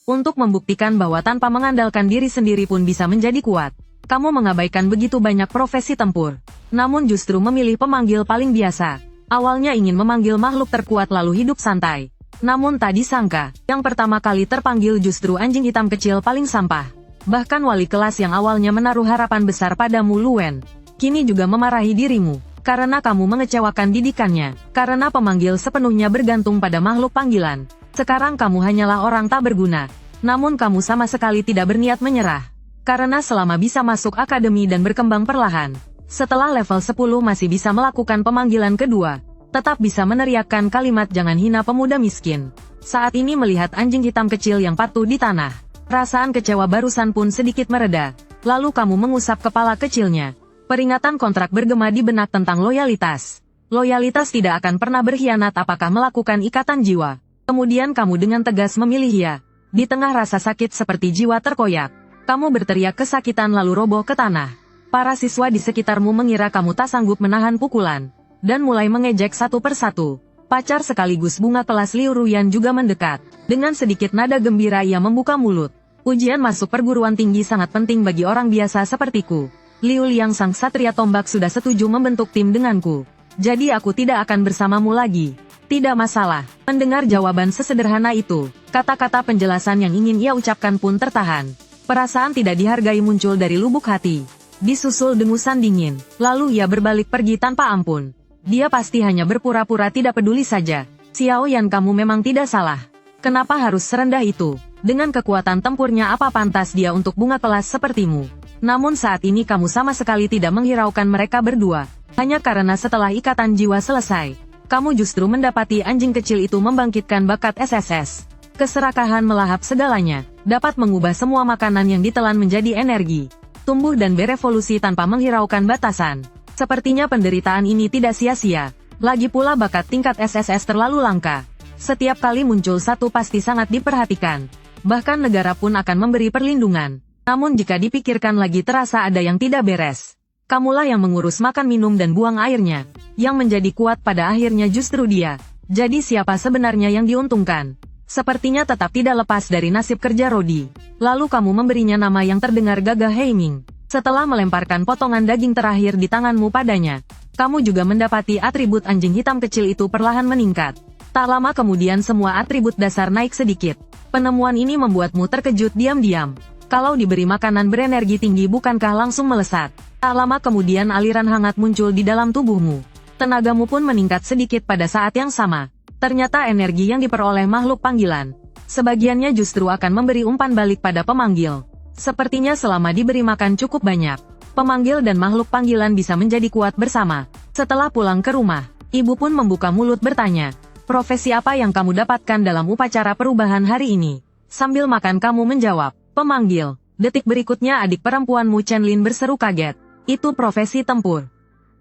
Untuk membuktikan bahwa tanpa mengandalkan diri sendiri pun bisa menjadi kuat, kamu mengabaikan begitu banyak profesi tempur. Namun justru memilih pemanggil paling biasa. Awalnya ingin memanggil makhluk terkuat lalu hidup santai. Namun tak disangka, yang pertama kali terpanggil justru anjing hitam kecil paling sampah. Bahkan wali kelas yang awalnya menaruh harapan besar padamu Luen, kini juga memarahi dirimu, karena kamu mengecewakan didikannya, karena pemanggil sepenuhnya bergantung pada makhluk panggilan. Sekarang kamu hanyalah orang tak berguna. Namun kamu sama sekali tidak berniat menyerah. Karena selama bisa masuk akademi dan berkembang perlahan, setelah level 10 masih bisa melakukan pemanggilan kedua, tetap bisa meneriakkan kalimat jangan hina pemuda miskin. Saat ini melihat anjing hitam kecil yang patuh di tanah, perasaan kecewa barusan pun sedikit mereda. Lalu kamu mengusap kepala kecilnya. Peringatan kontrak bergema di benak tentang loyalitas. Loyalitas tidak akan pernah berkhianat apakah melakukan ikatan jiwa. Kemudian kamu dengan tegas memilih ya. Di tengah rasa sakit seperti jiwa terkoyak, kamu berteriak kesakitan lalu roboh ke tanah. Para siswa di sekitarmu mengira kamu tak sanggup menahan pukulan, dan mulai mengejek satu persatu. Pacar sekaligus bunga kelas Liu Ruyan juga mendekat. Dengan sedikit nada gembira ia membuka mulut. Ujian masuk perguruan tinggi sangat penting bagi orang biasa sepertiku. Liu Liang sang satria tombak sudah setuju membentuk tim denganku. Jadi aku tidak akan bersamamu lagi. Tidak masalah. Mendengar jawaban sesederhana itu, kata-kata penjelasan yang ingin ia ucapkan pun tertahan. Perasaan tidak dihargai muncul dari lubuk hati. Disusul dengusan dingin, lalu ia berbalik pergi tanpa ampun. Dia pasti hanya berpura-pura tidak peduli saja. Xiao Yan, kamu memang tidak salah. Kenapa harus serendah itu? Dengan kekuatan tempurnya apa pantas dia untuk bunga kelas sepertimu? Namun saat ini kamu sama sekali tidak menghiraukan mereka berdua. Hanya karena setelah ikatan jiwa selesai, kamu justru mendapati anjing kecil itu membangkitkan bakat SSS. Keserakahan melahap segalanya, dapat mengubah semua makanan yang ditelan menjadi energi, tumbuh dan berevolusi tanpa menghiraukan batasan. Sepertinya penderitaan ini tidak sia-sia. Lagi pula bakat tingkat SSS terlalu langka. Setiap kali muncul satu pasti sangat diperhatikan. Bahkan negara pun akan memberi perlindungan. Namun jika dipikirkan lagi terasa ada yang tidak beres. Kamulah yang mengurus makan minum dan buang airnya. Yang menjadi kuat pada akhirnya justru dia. Jadi siapa sebenarnya yang diuntungkan? Sepertinya tetap tidak lepas dari nasib kerja Rodi. Lalu kamu memberinya nama yang terdengar gagah Heiming. Setelah melemparkan potongan daging terakhir di tanganmu padanya, kamu juga mendapati atribut anjing hitam kecil itu perlahan meningkat. Tak lama kemudian semua atribut dasar naik sedikit. Penemuan ini membuatmu terkejut diam-diam. Kalau diberi makanan berenergi tinggi bukankah langsung melesat? Tak lama kemudian aliran hangat muncul di dalam tubuhmu. Tenagamu pun meningkat sedikit pada saat yang sama. Ternyata energi yang diperoleh makhluk panggilan, sebagiannya justru akan memberi umpan balik pada pemanggil. Sepertinya selama diberi makan cukup banyak, pemanggil dan makhluk panggilan bisa menjadi kuat bersama. Setelah pulang ke rumah, ibu pun membuka mulut bertanya, profesi apa yang kamu dapatkan dalam upacara perubahan hari ini? Sambil makan kamu menjawab, pemanggil. Detik berikutnya adik perempuanmu Chenlin berseru kaget, itu profesi tempur.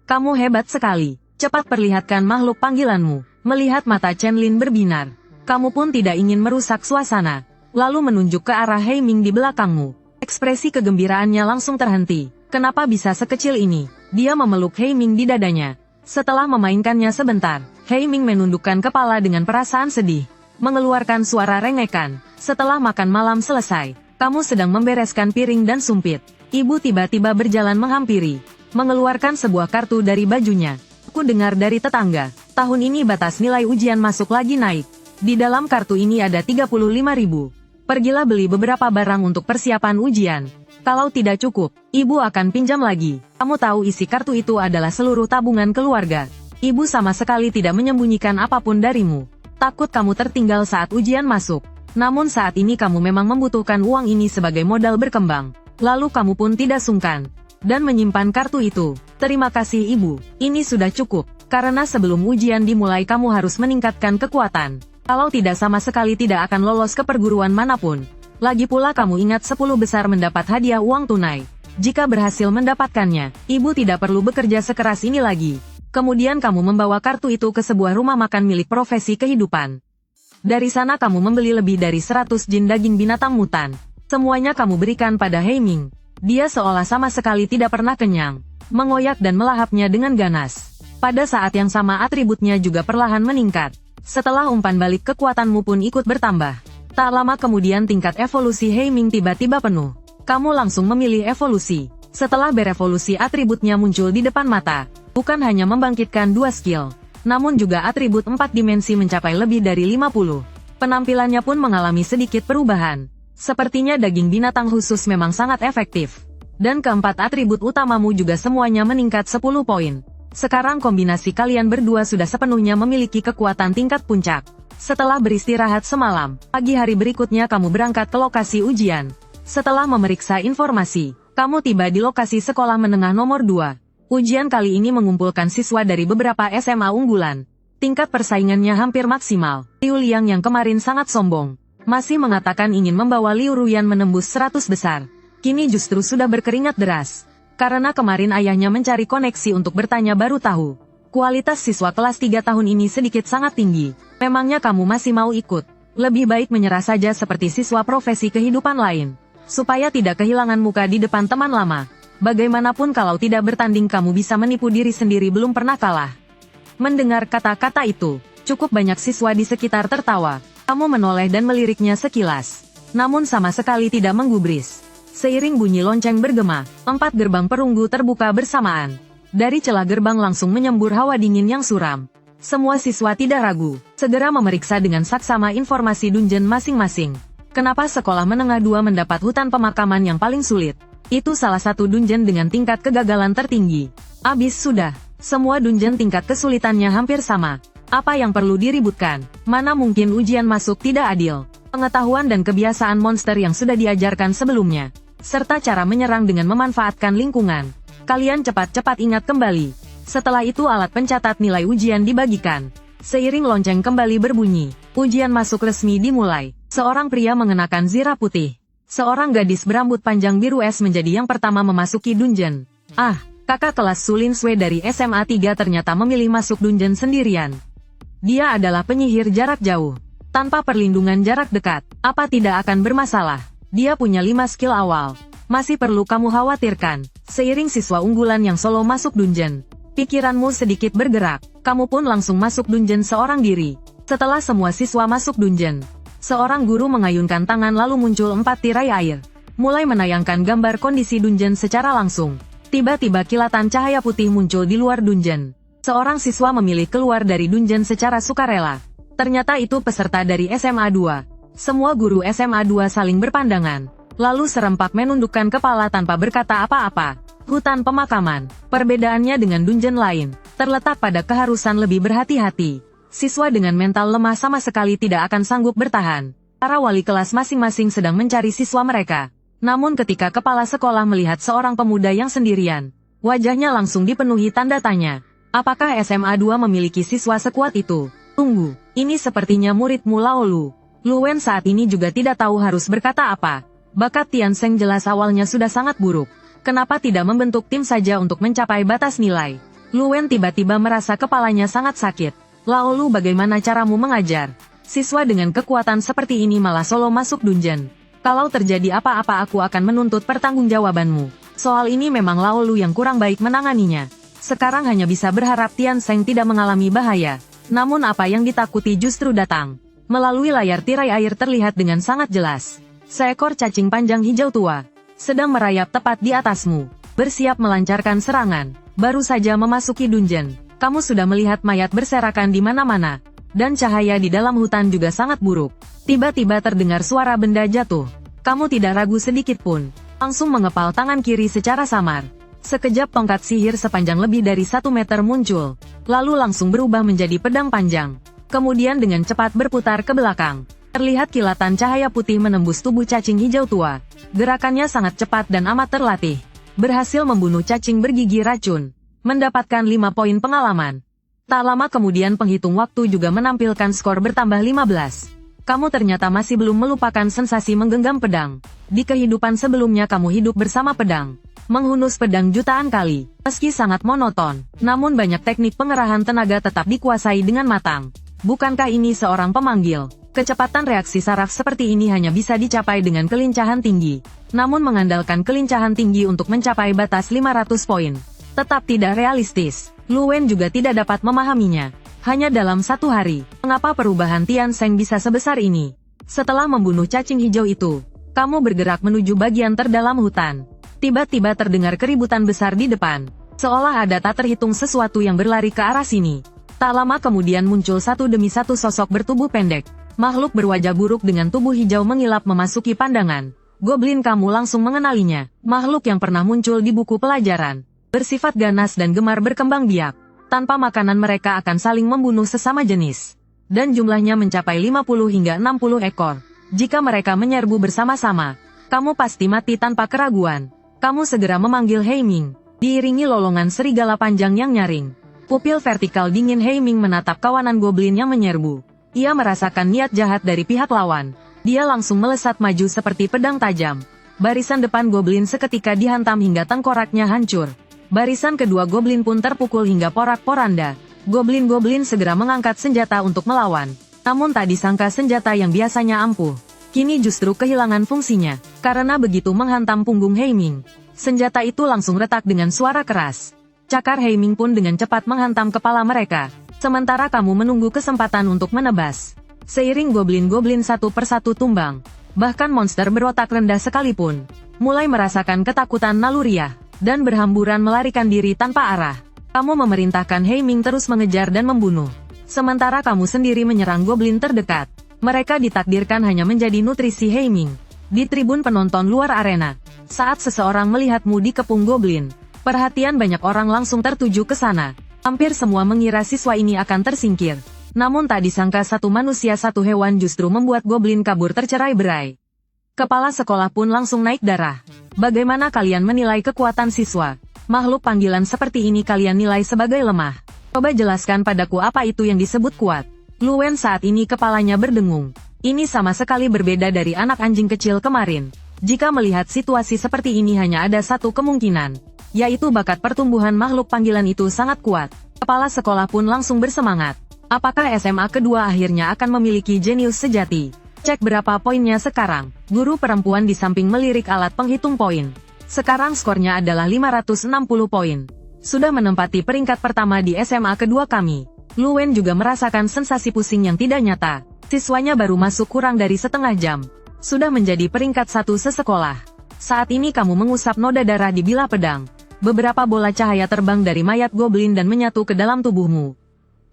Kamu hebat sekali, cepat perlihatkan makhluk panggilanmu. Melihat mata Chenlin berbinar, kamu pun tidak ingin merusak suasana, lalu menunjuk ke arah Heiming di belakangmu. Ekspresi kegembiraannya langsung terhenti. Kenapa bisa sekecil ini? Dia memeluk Heiming di dadanya. Setelah memainkannya sebentar, Heiming menundukkan kepala dengan perasaan sedih, mengeluarkan suara rengekan. Setelah makan malam selesai, kamu sedang membereskan piring dan sumpit. Ibu tiba-tiba berjalan menghampiri, mengeluarkan sebuah kartu dari bajunya. Aku dengar dari tetangga, tahun ini batas nilai ujian masuk lagi naik. Di dalam kartu ini ada 35.000. Pergilah beli beberapa barang untuk persiapan ujian. Kalau tidak cukup, ibu akan pinjam lagi. Kamu tahu isi kartu itu adalah seluruh tabungan keluarga. Ibu sama sekali tidak menyembunyikan apapun darimu. Takut kamu tertinggal saat ujian masuk. Namun saat ini kamu memang membutuhkan uang ini sebagai modal berkembang. Lalu kamu pun tidak sungkan dan menyimpan kartu itu. Terima kasih ibu, ini sudah cukup. Karena sebelum ujian dimulai kamu harus meningkatkan kekuatan. Kalau tidak sama sekali tidak akan lolos ke perguruan manapun. Lagi pula kamu ingat 10 besar mendapat hadiah uang tunai. Jika berhasil mendapatkannya, ibu tidak perlu bekerja sekeras ini lagi. Kemudian kamu membawa kartu itu ke sebuah rumah makan milik profesi kehidupan. Dari sana kamu membeli lebih dari 100 jin daging binatang mutan. Semuanya kamu berikan pada Heiming. Dia seolah sama sekali tidak pernah kenyang, mengoyak dan melahapnya dengan ganas. Pada saat yang sama atributnya juga perlahan meningkat. Setelah umpan balik kekuatanmu pun ikut bertambah. Tak lama kemudian tingkat evolusi Heiming tiba-tiba penuh. Kamu langsung memilih evolusi. Setelah berevolusi atributnya muncul di depan mata. Bukan hanya membangkitkan 2 skill, namun juga atribut 4 dimensi mencapai lebih dari 50. Penampilannya pun mengalami sedikit perubahan. Sepertinya daging binatang khusus memang sangat efektif. Dan keempat atribut utamamu juga semuanya meningkat 10 poin. Sekarang kombinasi kalian berdua sudah sepenuhnya memiliki kekuatan tingkat puncak. Setelah beristirahat semalam, pagi hari berikutnya kamu berangkat ke lokasi ujian. Setelah memeriksa informasi, kamu tiba di lokasi sekolah menengah nomor 2. Ujian kali ini mengumpulkan siswa dari beberapa SMA unggulan. Tingkat persaingannya hampir maksimal. Liu Liang yang kemarin sangat sombong, masih mengatakan ingin membawa Liu Ruyan menembus 100 besar. Kini justru sudah berkeringat deras. Karena kemarin ayahnya mencari koneksi untuk bertanya baru tahu. Kualitas siswa kelas 3 tahun ini sedikit sangat tinggi. Memangnya kamu masih mau ikut? Lebih baik menyerah saja seperti siswa profesi kehidupan lain. Supaya tidak kehilangan muka di depan teman lama. Bagaimanapun kalau tidak bertanding kamu bisa menipu diri sendiri belum pernah kalah. Mendengar kata-kata itu, cukup banyak siswa di sekitar tertawa. Kamu menoleh dan meliriknya sekilas. Namun sama sekali tidak menggubris. Seiring bunyi lonceng bergema, 4 gerbang perunggu terbuka bersamaan. Dari celah gerbang langsung menyembur hawa dingin yang suram. Semua siswa tidak ragu, segera memeriksa dengan saksama informasi dungeon masing-masing. Kenapa sekolah menengah 2 mendapat hutan pemakaman yang paling sulit? Itu salah satu dungeon dengan tingkat kegagalan tertinggi. Abis sudah, semua dungeon tingkat kesulitannya hampir sama. Apa yang perlu diributkan? Mana mungkin ujian masuk tidak adil? Pengetahuan dan kebiasaan monster yang sudah diajarkan sebelumnya. Serta cara menyerang dengan memanfaatkan lingkungan. Kalian cepat-cepat ingat kembali. Setelah itu alat pencatat nilai ujian dibagikan. Seiring lonceng kembali berbunyi, ujian masuk resmi dimulai. Seorang pria mengenakan zirah putih. Seorang gadis berambut panjang biru es menjadi yang pertama memasuki dungeon. Ah, kakak kelas Sulin Sui dari SMA 3 ternyata memilih masuk dungeon sendirian. Dia adalah penyihir jarak jauh. Tanpa perlindungan jarak dekat, apa tidak akan bermasalah? Dia punya 5 skill awal. Masih perlu kamu khawatirkan. Seiring siswa unggulan yang solo masuk dungeon, pikiranmu sedikit bergerak. Kamu pun langsung masuk dungeon seorang diri. Setelah semua siswa masuk dungeon, seorang guru mengayunkan tangan lalu muncul 4 tirai air. Mulai menayangkan gambar kondisi dungeon secara langsung. Tiba-tiba kilatan cahaya putih muncul di luar dungeon. Seorang siswa memilih keluar dari dungeon secara sukarela. Ternyata itu peserta dari SMA 2. Semua guru SMA 2 saling berpandangan. Lalu serempak menundukkan kepala tanpa berkata apa-apa. Hutan pemakaman. Perbedaannya dengan dungeon lain terletak pada keharusan lebih berhati-hati. Siswa dengan mental lemah sama sekali tidak akan sanggup bertahan. Para wali kelas masing-masing sedang mencari siswa mereka. Namun ketika kepala sekolah melihat seorang pemuda yang sendirian, wajahnya langsung dipenuhi tanda tanya. Apakah SMA 2 memiliki siswa sekuat itu? Tunggu, ini sepertinya muridmu Laolu. Luwen saat ini juga tidak tahu harus berkata apa. Bakat Tian Seng jelas awalnya sudah sangat buruk. Kenapa tidak membentuk tim saja untuk mencapai batas nilai? Luwen tiba-tiba merasa kepalanya sangat sakit. Laolu, bagaimana caramu mengajar? Siswa dengan kekuatan seperti ini malah solo masuk dungeon. Kalau terjadi apa-apa aku akan menuntut pertanggungjawabanmu. Soal ini memang Laolu yang kurang baik menanganinya. Sekarang hanya bisa berharap Tian Seng tidak mengalami bahaya. Namun apa yang ditakuti justru datang. Melalui layar tirai air terlihat dengan sangat jelas. Seekor cacing panjang hijau tua sedang merayap tepat di atasmu. Bersiap melancarkan serangan. Baru saja memasuki dungeon, kamu sudah melihat mayat berserakan di mana-mana. Dan cahaya di dalam hutan juga sangat buruk. Tiba-tiba terdengar suara benda jatuh. Kamu tidak ragu sedikit pun. Langsung mengepal tangan kiri secara samar. Sekejap tongkat sihir sepanjang lebih dari 1 meter muncul. Lalu langsung berubah menjadi pedang panjang. Kemudian dengan cepat berputar ke belakang. Terlihat kilatan cahaya putih menembus tubuh cacing hijau tua. Gerakannya sangat cepat dan amat terlatih. Berhasil membunuh cacing bergigi racun. Mendapatkan 5 poin pengalaman. Tak lama kemudian penghitung waktu juga menampilkan skor bertambah 15. Kamu ternyata masih belum melupakan sensasi menggenggam pedang. Di kehidupan sebelumnya kamu hidup bersama pedang. Menghunus pedang jutaan kali. Meski sangat monoton, namun banyak teknik pengerahan tenaga tetap dikuasai dengan matang. Bukankah ini seorang pemanggil? Kecepatan reaksi saraf seperti ini hanya bisa dicapai dengan kelincahan tinggi. Namun mengandalkan kelincahan tinggi untuk mencapai batas 500 poin. Tetap tidak realistis. Luwen juga tidak dapat memahaminya. Hanya dalam 1 hari, mengapa perubahan Tian Seng bisa sebesar ini? Setelah membunuh cacing hijau itu, kamu bergerak menuju bagian terdalam hutan. Tiba-tiba terdengar keributan besar di depan. Seolah ada tak terhitung sesuatu yang berlari ke arah sini. Tak lama kemudian muncul satu demi satu sosok bertubuh pendek. Makhluk berwajah buruk dengan tubuh hijau mengilap memasuki pandangan. Goblin kamu langsung mengenalinya. Makhluk yang pernah muncul di buku pelajaran. Bersifat ganas dan gemar berkembang biak. Tanpa makanan mereka akan saling membunuh sesama jenis. Dan jumlahnya mencapai 50 hingga 60 ekor. Jika mereka menyerbu bersama-sama, kamu pasti mati tanpa keraguan. Kamu segera memanggil Heiming. Diiringi lolongan serigala panjang yang nyaring. Pupil vertikal dingin Heiming menatap kawanan goblin yang menyerbu. Ia merasakan niat jahat dari pihak lawan. Dia langsung melesat maju seperti pedang tajam. Barisan depan goblin seketika dihantam hingga tengkoraknya hancur. Barisan kedua goblin pun terpukul hingga porak-poranda. Goblin-goblin segera mengangkat senjata untuk melawan. Namun tak disangka senjata yang biasanya ampuh, kini justru kehilangan fungsinya. Karena begitu menghantam punggung Heiming, senjata itu langsung retak dengan suara keras. Cakar Heiming pun dengan cepat menghantam kepala mereka. Sementara kamu menunggu kesempatan untuk menebas. Seiring goblin-goblin satu persatu tumbang, bahkan monster berotak rendah sekalipun, mulai merasakan ketakutan naluriah, dan berhamburan melarikan diri tanpa arah. Kamu memerintahkan Heiming terus mengejar dan membunuh. Sementara kamu sendiri menyerang goblin terdekat. Mereka ditakdirkan hanya menjadi nutrisi Heiming. Di tribun penonton luar arena, saat seseorang melihatmu dikepung goblin, perhatian banyak orang langsung tertuju ke sana. Hampir semua mengira siswa ini akan tersingkir. Namun tak disangka satu manusia satu hewan justru membuat goblin kabur tercerai-berai. Kepala sekolah pun langsung naik darah. Bagaimana kalian menilai kekuatan siswa? Makhluk panggilan seperti ini kalian nilai sebagai lemah. Coba jelaskan padaku apa itu yang disebut kuat. Luwen saat ini kepalanya berdengung. Ini sama sekali berbeda dari anak anjing kecil kemarin. Jika melihat situasi seperti ini hanya ada satu kemungkinan, yaitu bakat pertumbuhan makhluk panggilan itu sangat kuat. Kepala sekolah pun langsung bersemangat. Apakah SMA kedua akhirnya akan memiliki jenius sejati? Cek berapa poinnya sekarang. Guru perempuan di samping melirik alat penghitung poin. Sekarang skornya adalah 560 poin. Sudah menempati peringkat pertama di SMA kedua kami. Luwen juga merasakan sensasi pusing yang tidak nyata. Siswanya baru masuk kurang dari setengah jam. Sudah menjadi peringkat satu sesekolah. Saat ini kamu mengusap noda darah di bilah pedang. Beberapa bola cahaya terbang dari mayat goblin dan menyatu ke dalam tubuhmu.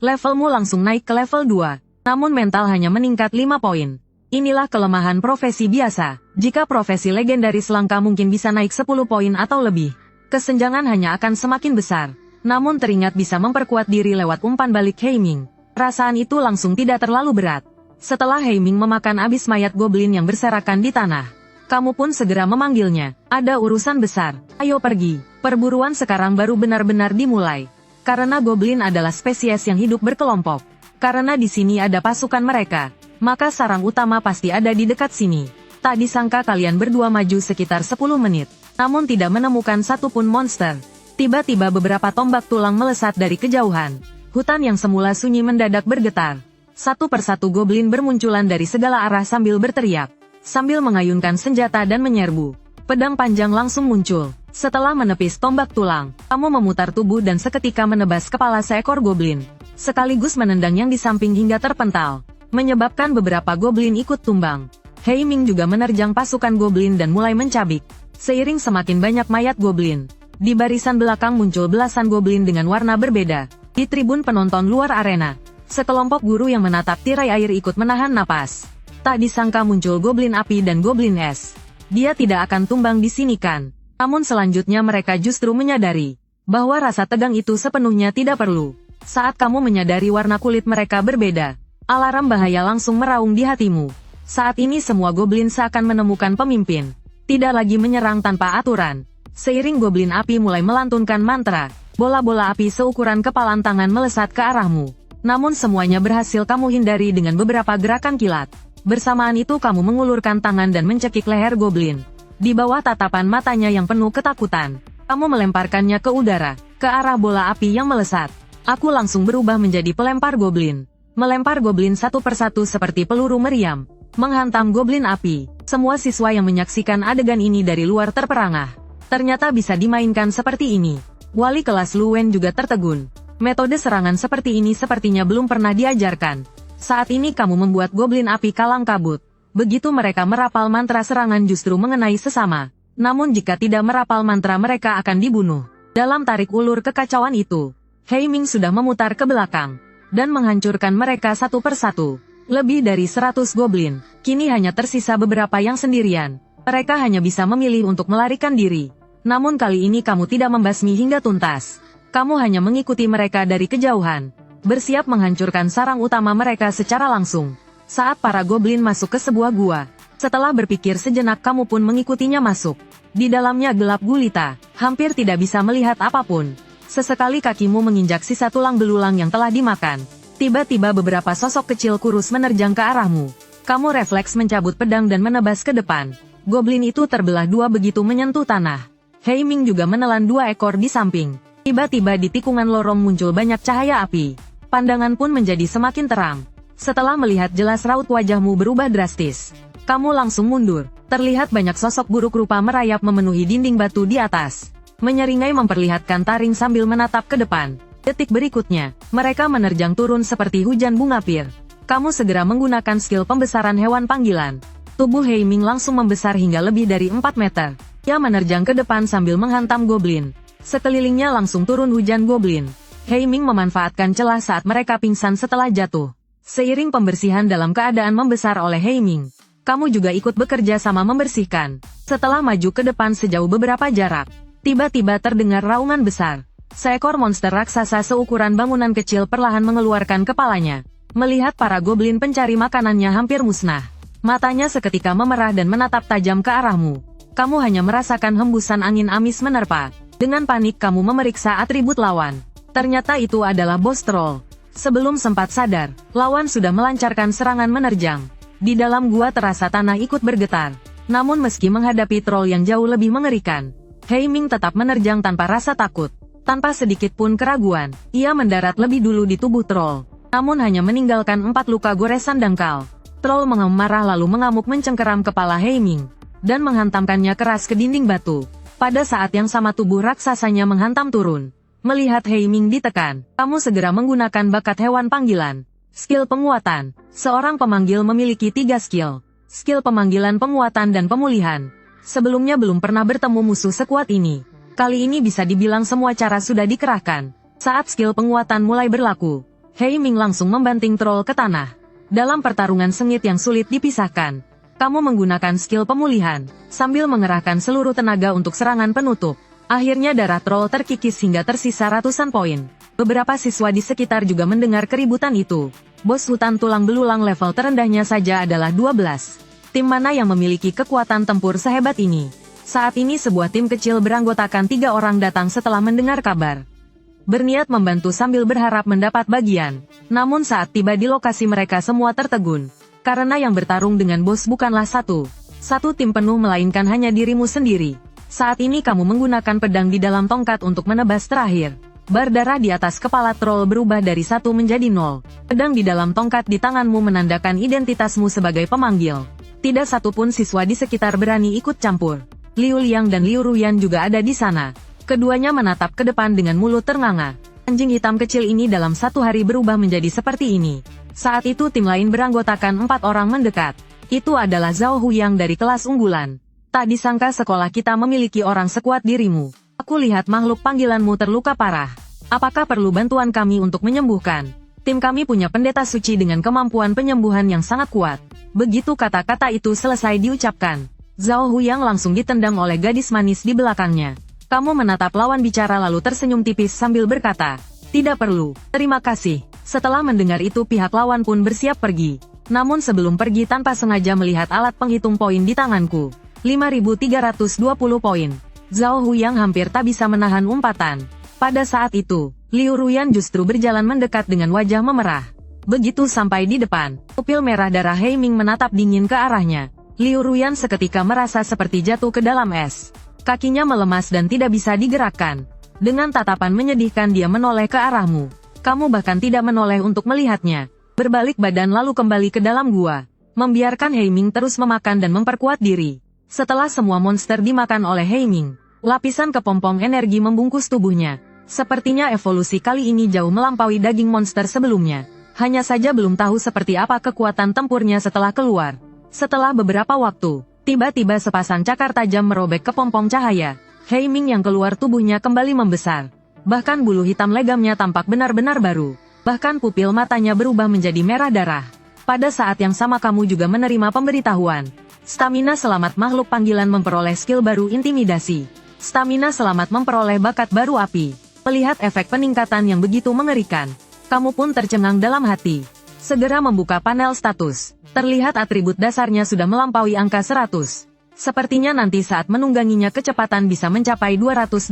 Levelmu langsung naik ke level 2. Namun mental hanya meningkat 5 poin. Inilah kelemahan profesi biasa. Jika profesi legendaris langka mungkin bisa naik 10 poin atau lebih. Kesenjangan hanya akan semakin besar. Namun teringat bisa memperkuat diri lewat umpan balik Heiming. Perasaan itu langsung tidak terlalu berat. Setelah Heiming memakan abis mayat goblin yang berserakan di tanah, kamu pun segera memanggilnya. Ada urusan besar. Ayo pergi. Perburuan sekarang baru benar-benar dimulai. Karena goblin adalah spesies yang hidup berkelompok. Karena di sini ada pasukan mereka, maka sarang utama pasti ada di dekat sini. Tak disangka kalian berdua maju sekitar 10 menit, namun tidak menemukan satupun monster. Tiba-tiba beberapa tombak tulang melesat dari kejauhan. Hutan yang semula sunyi mendadak bergetar. Satu persatu goblin bermunculan dari segala arah sambil berteriak, sambil mengayunkan senjata dan menyerbu. Pedang panjang langsung muncul. Setelah menepis tombak tulang, kamu memutar tubuh dan seketika menebas kepala seekor goblin. Sekaligus menendang yang di samping hingga terpental, menyebabkan beberapa goblin ikut tumbang. Heiming juga menerjang pasukan goblin dan mulai mencabik. Seiring semakin banyak mayat goblin, di barisan belakang muncul belasan goblin dengan warna berbeda. Di tribun penonton luar arena, sekelompok guru yang menatap tirai air ikut menahan napas. Tak disangka muncul goblin api dan goblin es. Dia tidak akan tumbang di sini kan? Namun selanjutnya mereka justru menyadari bahwa rasa tegang itu sepenuhnya tidak perlu. Saat kamu menyadari warna kulit mereka berbeda, alarm bahaya langsung meraung di hatimu. Saat ini semua goblin seakan menemukan pemimpin. Tidak lagi menyerang tanpa aturan. Seiring goblin api mulai melantunkan mantra, bola-bola api seukuran kepalan tangan melesat ke arahmu. Namun semuanya berhasil kamu hindari dengan beberapa gerakan kilat. Bersamaan itu kamu mengulurkan tangan dan mencekik leher goblin. Di bawah tatapan matanya yang penuh ketakutan, kamu melemparkannya ke udara, ke arah bola api yang melesat. Aku langsung berubah menjadi pelempar goblin. Melempar goblin satu persatu seperti peluru meriam, menghantam goblin api. Semua siswa yang menyaksikan adegan ini dari luar terperangah. Ternyata bisa dimainkan seperti ini. Wali kelas Luwen juga tertegun. Metode serangan seperti ini sepertinya belum pernah diajarkan. Saat ini kamu membuat goblin api kalang kabut. Begitu mereka merapal mantra serangan justru mengenai sesama. Namun jika tidak merapal mantra mereka akan dibunuh. Dalam tarik ulur kekacauan itu, Hei Ming sudah memutar ke belakang dan menghancurkan mereka satu persatu. Lebih dari 100 goblin, kini hanya tersisa beberapa yang sendirian. Mereka hanya bisa memilih untuk melarikan diri. Namun kali ini kamu tidak membasmi hingga tuntas. Kamu hanya mengikuti mereka dari kejauhan, bersiap menghancurkan sarang utama mereka secara langsung. Saat para goblin masuk ke sebuah gua, setelah berpikir sejenak kamu pun mengikutinya masuk. Di dalamnya gelap gulita, hampir tidak bisa melihat apapun. Sesekali kakimu menginjak sisa tulang belulang yang telah dimakan. Tiba-tiba beberapa sosok kecil kurus menerjang ke arahmu. Kamu refleks mencabut pedang dan menebas ke depan. Goblin itu terbelah dua begitu menyentuh tanah. Hei Ming juga menelan dua ekor di samping. Tiba-tiba di tikungan lorong muncul banyak cahaya api. Pandangan pun menjadi semakin terang. Setelah melihat jelas raut wajahmu berubah drastis, kamu langsung mundur. Terlihat banyak sosok buruk rupa merayap memenuhi dinding batu di atas. Menyeringai memperlihatkan taring sambil menatap ke depan. Detik berikutnya, mereka menerjang turun seperti hujan bunga pir. Kamu segera menggunakan skill pembesaran hewan panggilan. Tubuh Hei Ming langsung membesar hingga lebih dari 4 meter. Ia menerjang ke depan sambil menghantam goblin. Sekelilingnya langsung turun hujan goblin. Hei Ming memanfaatkan celah saat mereka pingsan setelah jatuh. Seiring pembersihan dalam keadaan membesar oleh Hei Ming, kamu juga ikut bekerja sama membersihkan. Setelah maju ke depan sejauh beberapa jarak, tiba-tiba terdengar raungan besar. Seekor monster raksasa seukuran bangunan kecil perlahan mengeluarkan kepalanya. Melihat para goblin pencari makanannya hampir musnah, matanya seketika memerah dan menatap tajam ke arahmu. Kamu hanya merasakan hembusan angin amis menerpa. Dengan panik kamu memeriksa atribut lawan. Ternyata itu adalah bos troll. Sebelum sempat sadar, lawan sudah melancarkan serangan menerjang. Di dalam gua terasa tanah ikut bergetar. Namun meski menghadapi troll yang jauh lebih mengerikan, Hei Ming tetap menerjang tanpa rasa takut. Tanpa sedikit pun keraguan, ia mendarat lebih dulu di tubuh troll. Namun hanya meninggalkan 4 luka goresan dangkal. Troll marah lalu mengamuk mencengkeram kepala Hei Ming dan menghantamkannya keras ke dinding batu. Pada saat yang sama tubuh raksasanya menghantam turun. Melihat Hei Ming ditekan, kamu segera menggunakan bakat hewan panggilan. Skill penguatan. Seorang pemanggil memiliki 3 skill. Skill pemanggilan penguatan dan pemulihan. Sebelumnya belum pernah bertemu musuh sekuat ini. Kali ini bisa dibilang semua cara sudah dikerahkan. Saat skill penguatan mulai berlaku, Hei Ming langsung membanting troll ke tanah. Dalam pertarungan sengit yang sulit dipisahkan, kamu menggunakan skill pemulihan, sambil mengerahkan seluruh tenaga untuk serangan penutup. Akhirnya darah troll terkikis hingga tersisa ratusan poin. Beberapa siswa di sekitar juga mendengar keributan itu. Bos hutan tulang belulang level terendahnya saja adalah 12. Tim mana yang memiliki kekuatan tempur sehebat ini? Saat ini sebuah tim kecil beranggotakan 3 orang datang setelah mendengar kabar. Berniat membantu sambil berharap mendapat bagian. Namun saat tiba di lokasi mereka semua tertegun. Karena yang bertarung dengan bos bukanlah satu tim penuh melainkan hanya dirimu sendiri. Saat ini kamu menggunakan pedang di dalam tongkat untuk menebas terakhir. Bar darah di atas kepala troll berubah dari 1 menjadi 0. Pedang di dalam tongkat di tanganmu menandakan identitasmu sebagai pemanggil. Tidak satupun siswa di sekitar berani ikut campur. Liu Liang dan Liu Ruyan juga ada di sana. Keduanya menatap ke depan dengan mulut ternganga. Anjing hitam kecil ini dalam 1 hari berubah menjadi seperti ini. Saat itu tim lain beranggotakan 4 orang mendekat. Itu adalah Zhao Huyang dari kelas unggulan. Tak disangka sekolah kita memiliki orang sekuat dirimu. Aku lihat makhluk panggilanmu terluka parah. Apakah perlu bantuan kami untuk menyembuhkan? Tim kami punya pendeta suci dengan kemampuan penyembuhan yang sangat kuat. Begitu kata-kata itu selesai diucapkan, Zhao Huyang langsung ditendang oleh gadis manis di belakangnya. Kamu menatap lawan bicara lalu tersenyum tipis sambil berkata, "Tidak perlu, terima kasih." Setelah mendengar itu pihak lawan pun bersiap pergi. Namun sebelum pergi tanpa sengaja melihat alat penghitung poin di tanganku. 5.320 poin. Zhao Huyang hampir tak bisa menahan umpatan. Pada saat itu, Liu Ruyan justru berjalan mendekat dengan wajah memerah. Begitu sampai di depan, pupil merah darah Hei Ming menatap dingin ke arahnya. Liu Ruyan seketika merasa seperti jatuh ke dalam es. Kakinya melemas dan tidak bisa digerakkan. Dengan tatapan menyedihkan dia menoleh ke arahmu. Kamu bahkan tidak menoleh untuk melihatnya. Berbalik badan lalu kembali ke dalam gua. Membiarkan Hei Ming terus memakan dan memperkuat diri. Setelah semua monster dimakan oleh Hei Ming, lapisan kepompong energi membungkus tubuhnya. Sepertinya evolusi kali ini jauh melampaui daging monster sebelumnya. Hanya saja belum tahu seperti apa kekuatan tempurnya setelah keluar. Setelah beberapa waktu, tiba-tiba sepasang cakar tajam merobek kepompong cahaya. Hei Ming yang keluar tubuhnya kembali membesar. Bahkan bulu hitam legamnya tampak benar-benar baru. Bahkan pupil matanya berubah menjadi merah darah. Pada saat yang sama kamu juga menerima pemberitahuan. Stamina selamat makhluk panggilan memperoleh skill baru intimidasi. Stamina selamat memperoleh bakat baru api. Melihat efek peningkatan yang begitu mengerikan, kamu pun tercengang dalam hati. Segera membuka panel status. Terlihat atribut dasarnya sudah melampaui angka 100. Sepertinya nanti saat menungganginya kecepatan bisa mencapai 280.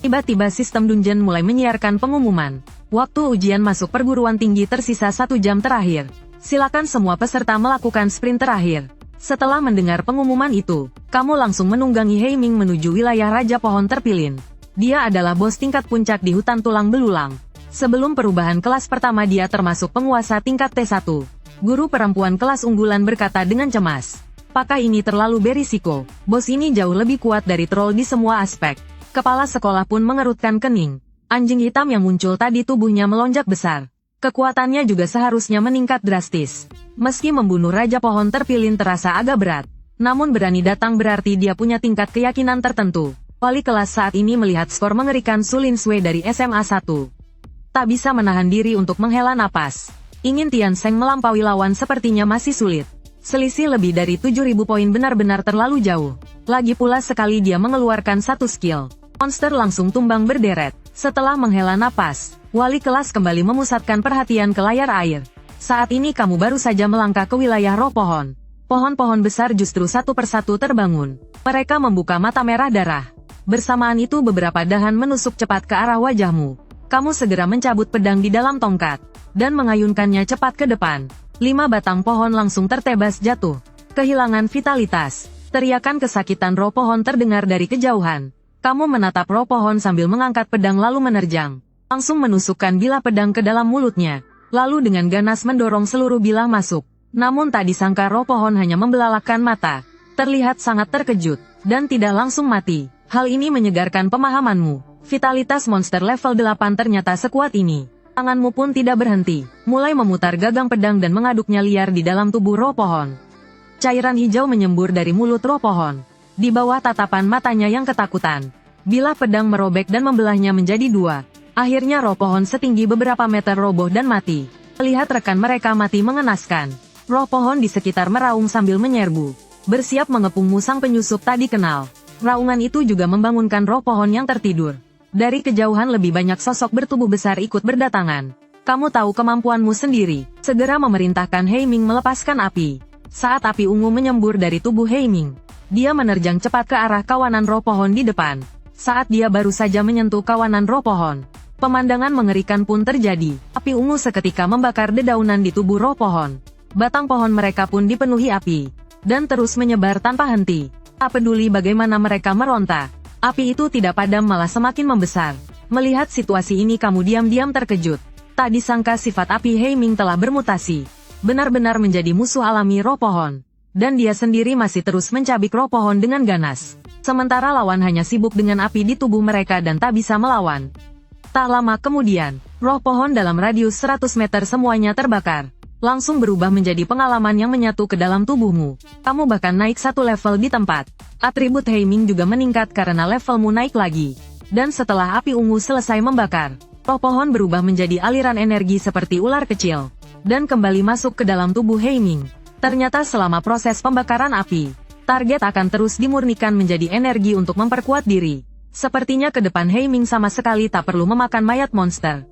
Tiba-tiba sistem dungeon mulai menyiarkan pengumuman. Waktu ujian masuk perguruan tinggi tersisa 1 jam terakhir. Silakan semua peserta melakukan sprint terakhir. Setelah mendengar pengumuman itu, kamu langsung menunggangi Hei Ming menuju wilayah Raja Pohon Terpilin. Dia adalah bos tingkat puncak di hutan tulang belulang. Sebelum perubahan kelas pertama dia termasuk penguasa tingkat T1. Guru perempuan kelas unggulan berkata dengan cemas. Apakah ini terlalu berisiko? Bos ini jauh lebih kuat dari troll di semua aspek. Kepala sekolah pun mengerutkan kening. Anjing hitam yang muncul tadi tubuhnya melonjak besar. Kekuatannya juga seharusnya meningkat drastis. Meski membunuh Raja Pohon Terpilin terasa agak berat, namun berani datang berarti dia punya tingkat keyakinan tertentu. Wali kelas saat ini melihat skor mengerikan Su Lin Sui dari SMA 1. Tak bisa menahan diri untuk menghela napas. Ingin Tian Seng melampaui lawan sepertinya masih sulit. Selisih lebih dari 7.000 poin benar-benar terlalu jauh. Lagi pula sekali dia mengeluarkan satu skill, monster langsung tumbang berderet. Setelah menghela napas, wali kelas kembali memusatkan perhatian ke layar air. Saat ini kamu baru saja melangkah ke wilayah roh pohon. Pohon-pohon besar justru satu persatu terbangun. Mereka membuka mata merah darah. Bersamaan itu beberapa dahan menusuk cepat ke arah wajahmu. Kamu segera mencabut pedang di dalam tongkat, dan mengayunkannya cepat ke depan. 5 batang pohon langsung tertebas jatuh. Kehilangan vitalitas. Teriakan kesakitan roh pohon terdengar dari kejauhan. Kamu menatap roh pohon sambil mengangkat pedang lalu menerjang. Langsung menusukkan bilah pedang ke dalam mulutnya. Lalu dengan ganas mendorong seluruh bilah masuk. Namun tak disangka roh pohon hanya membelalakkan mata. Terlihat sangat terkejut, dan tidak langsung mati. Hal ini menyegarkan pemahamanmu. Vitalitas monster level 8 ternyata sekuat ini. Tanganmu pun tidak berhenti. Mulai memutar gagang pedang dan mengaduknya liar di dalam tubuh roh pohon. Cairan hijau menyembur dari mulut roh pohon. Di bawah tatapan matanya yang ketakutan, bilah pedang merobek dan membelahnya menjadi 2. Akhirnya roh pohon setinggi beberapa meter roboh dan mati. Lihat rekan mereka mati mengenaskan. Roh pohon di sekitar meraung sambil menyerbu. Bersiap mengepung musang penyusup tak dikenal. Raungan itu juga membangunkan roh pohon yang tertidur. Dari kejauhan lebih banyak sosok bertubuh besar ikut berdatangan. Kamu tahu kemampuanmu sendiri. Segera memerintahkan Hei Ming melepaskan api. Saat api ungu menyembur dari tubuh Hei Ming, dia menerjang cepat ke arah kawanan roh pohon di depan. Saat dia baru saja menyentuh kawanan roh pohon, pemandangan mengerikan pun terjadi. Api ungu seketika membakar dedaunan di tubuh roh pohon. Batang pohon mereka pun dipenuhi api, dan terus menyebar tanpa henti. Tak peduli bagaimana mereka meronta, api itu tidak padam malah semakin membesar. Melihat situasi ini kamu diam-diam terkejut. Tak disangka sifat api Hei Ming telah bermutasi. Benar-benar menjadi musuh alami roh pohon. Dan dia sendiri masih terus mencabik roh pohon dengan ganas. Sementara lawan hanya sibuk dengan api di tubuh mereka dan tak bisa melawan. Tak lama kemudian, roh pohon dalam radius 100 meter semuanya terbakar. Langsung berubah menjadi pengalaman yang menyatu ke dalam tubuhmu. Kamu bahkan naik 1 level di tempat. Atribut Hei Ming juga meningkat karena levelmu naik lagi. Dan setelah api ungu selesai membakar, roh pohon berubah menjadi aliran energi seperti ular kecil. Dan kembali masuk ke dalam tubuh Hei Ming. Ternyata selama proses pembakaran api, target akan terus dimurnikan menjadi energi untuk memperkuat diri. Sepertinya ke depan Hei Ming sama sekali tak perlu memakan mayat monster.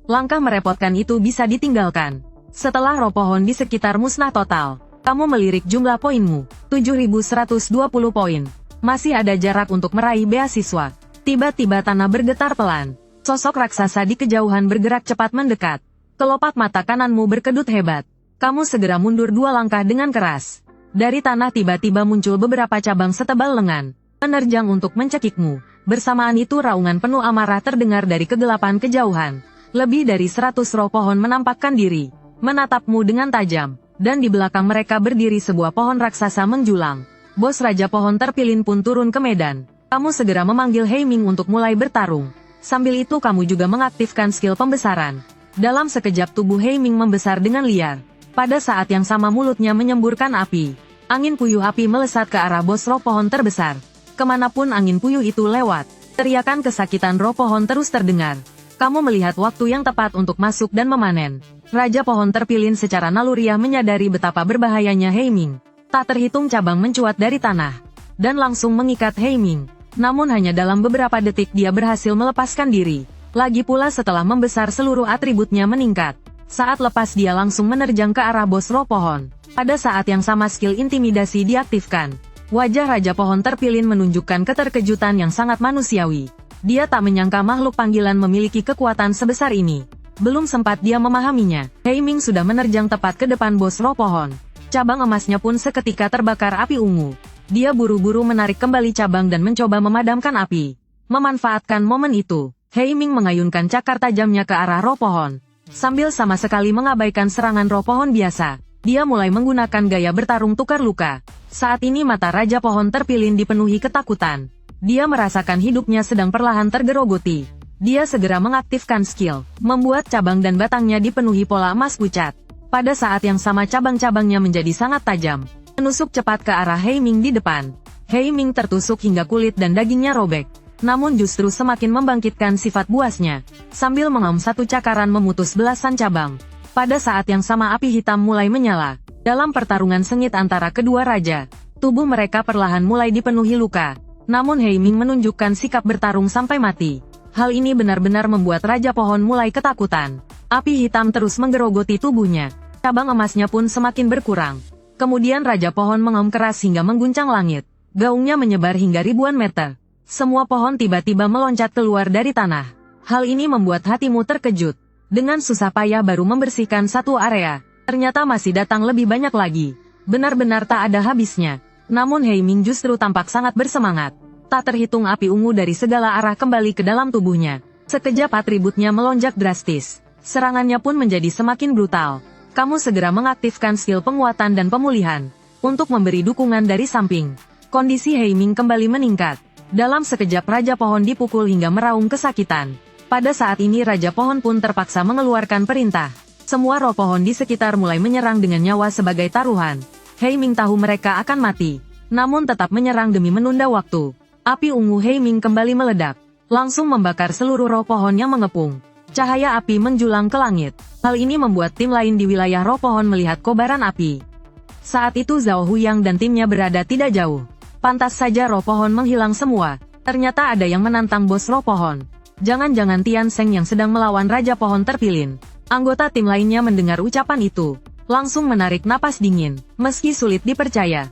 Langkah merepotkan itu bisa ditinggalkan. Setelah roh pohon di sekitar musnah total, kamu melirik jumlah poinmu, 7.120 poin. Masih ada jarak untuk meraih beasiswa. Tiba-tiba tanah bergetar pelan. Sosok raksasa di kejauhan bergerak cepat mendekat. Kelopak mata kananmu berkedut hebat. Kamu segera mundur 2 langkah dengan keras. Dari tanah tiba-tiba muncul beberapa cabang setebal lengan, menerjang untuk mencekikmu. Bersamaan itu raungan penuh amarah terdengar dari kegelapan kejauhan. Lebih dari 100 roh pohon menampakkan diri, menatapmu dengan tajam. Dan di belakang mereka berdiri sebuah pohon raksasa menjulang. Bos Raja Pohon Terpilin pun turun ke medan. Kamu segera memanggil Hei Ming untuk mulai bertarung. Sambil itu kamu juga mengaktifkan skill pembesaran. Dalam sekejap tubuh Hei Ming membesar dengan liar. Pada saat yang sama mulutnya menyemburkan api. Angin puyuh api melesat ke arah bos roh pohon terbesar. Kemanapun angin puyuh itu lewat, teriakan kesakitan roh pohon terus terdengar. Kamu melihat waktu yang tepat untuk masuk dan memanen. Raja pohon terpilin secara naluriah menyadari betapa berbahayanya Heiming. Tak terhitung cabang mencuat dari tanah, dan langsung mengikat Heiming. Namun hanya dalam beberapa detik dia berhasil melepaskan diri. Lagi pula setelah membesar seluruh atributnya meningkat. Saat lepas dia langsung menerjang ke arah bos roh pohon. Pada saat yang sama skill intimidasi diaktifkan. Wajah Raja Pohon Terpilin menunjukkan keterkejutan yang sangat manusiawi. Dia tak menyangka makhluk panggilan memiliki kekuatan sebesar ini. Belum sempat dia memahaminya, Heiming sudah menerjang tepat ke depan bos roh pohon. Cabang emasnya pun seketika terbakar api ungu. Dia buru-buru menarik kembali cabang dan mencoba memadamkan api. Memanfaatkan momen itu, Heiming mengayunkan cakar tajamnya ke arah roh pohon. Sambil sama sekali mengabaikan serangan roh pohon biasa, dia mulai menggunakan gaya bertarung tukar luka. Saat ini mata Raja Pohon Terpilin dipenuhi ketakutan. Dia merasakan hidupnya sedang perlahan tergerogoti. Dia segera mengaktifkan skill, membuat cabang dan batangnya dipenuhi pola emas pucat. Pada saat yang sama cabang-cabangnya menjadi sangat tajam, menusuk cepat ke arah Heiming di depan. Heiming tertusuk hingga kulit dan dagingnya robek. Namun justru semakin membangkitkan sifat buasnya. Sambil mengaum satu cakaran memutus belasan cabang. Pada saat yang sama api hitam mulai menyala. Dalam pertarungan sengit antara kedua raja, tubuh mereka perlahan mulai dipenuhi luka. Namun Heiming menunjukkan sikap bertarung sampai mati. Hal ini benar-benar membuat Raja Pohon mulai ketakutan. Api hitam terus menggerogoti tubuhnya. Cabang emasnya pun semakin berkurang. Kemudian Raja Pohon mengaum keras hingga mengguncang langit. Gaungnya menyebar hingga ribuan meter. Semua pohon tiba-tiba meloncat keluar dari tanah. Hal ini membuat hatimu terkejut. Dengan susah payah baru membersihkan satu area, ternyata masih datang lebih banyak lagi. Benar-benar tak ada habisnya. Namun Heiming justru tampak sangat bersemangat. Tak terhitung api ungu dari segala arah kembali ke dalam tubuhnya. Sekejap atributnya melonjak drastis. Serangannya pun menjadi semakin brutal. Kamu segera mengaktifkan skill penguatan dan pemulihan. Untuk memberi dukungan dari samping. Kondisi Heiming kembali meningkat. Dalam sekejap Raja Pohon dipukul hingga meraung kesakitan. Pada saat ini Raja Pohon pun terpaksa mengeluarkan perintah. Semua roh pohon di sekitar mulai menyerang dengan nyawa sebagai taruhan. Heiming tahu mereka akan mati, namun tetap menyerang demi menunda waktu. Api ungu Heiming kembali meledak, langsung membakar seluruh roh pohon yang mengepung. Cahaya api menjulang ke langit. Hal ini membuat tim lain di wilayah roh pohon melihat kobaran api. Saat itu Zhao Huyang dan timnya berada tidak jauh. Pantas saja roh pohon menghilang semua. Ternyata ada yang menantang bos roh pohon. Jangan-jangan Tian Seng yang sedang melawan Raja Pohon Terpilin. Anggota tim lainnya mendengar ucapan itu. Langsung menarik napas dingin, meski sulit dipercaya.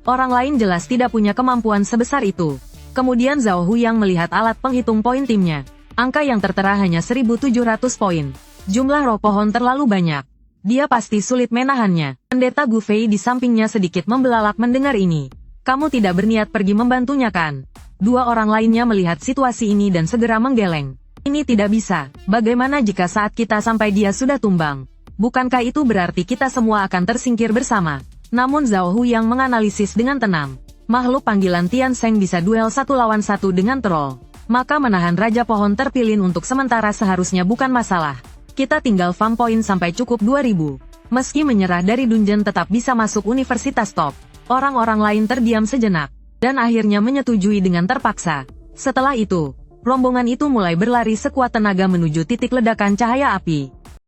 Orang lain jelas tidak punya kemampuan sebesar itu. Kemudian Zhao Huyang melihat alat penghitung poin timnya. Angka yang tertera hanya 1.700 poin. Jumlah roh pohon terlalu banyak. Dia pasti sulit menahannya. Pendeta Gu Fei di sampingnya sedikit membelalak mendengar ini. Kamu tidak berniat pergi membantunya kan? Dua orang lainnya melihat situasi ini dan segera menggeleng. Ini tidak bisa. Bagaimana jika saat kita sampai dia sudah tumbang? Bukankah itu berarti kita semua akan tersingkir bersama? Namun Zhao Huyang menganalisis dengan tenang. Makhluk panggilan Tian Seng bisa duel 1 lawan 1 dengan troll. Maka menahan Raja Pohon Terpilin untuk sementara seharusnya bukan masalah. Kita tinggal farm point sampai cukup 2000. Meski menyerah dari dungeon tetap bisa masuk universitas top. Orang-orang lain terdiam sejenak, dan akhirnya menyetujui dengan terpaksa. Setelah itu, rombongan itu mulai berlari sekuat tenaga menuju titik ledakan cahaya api.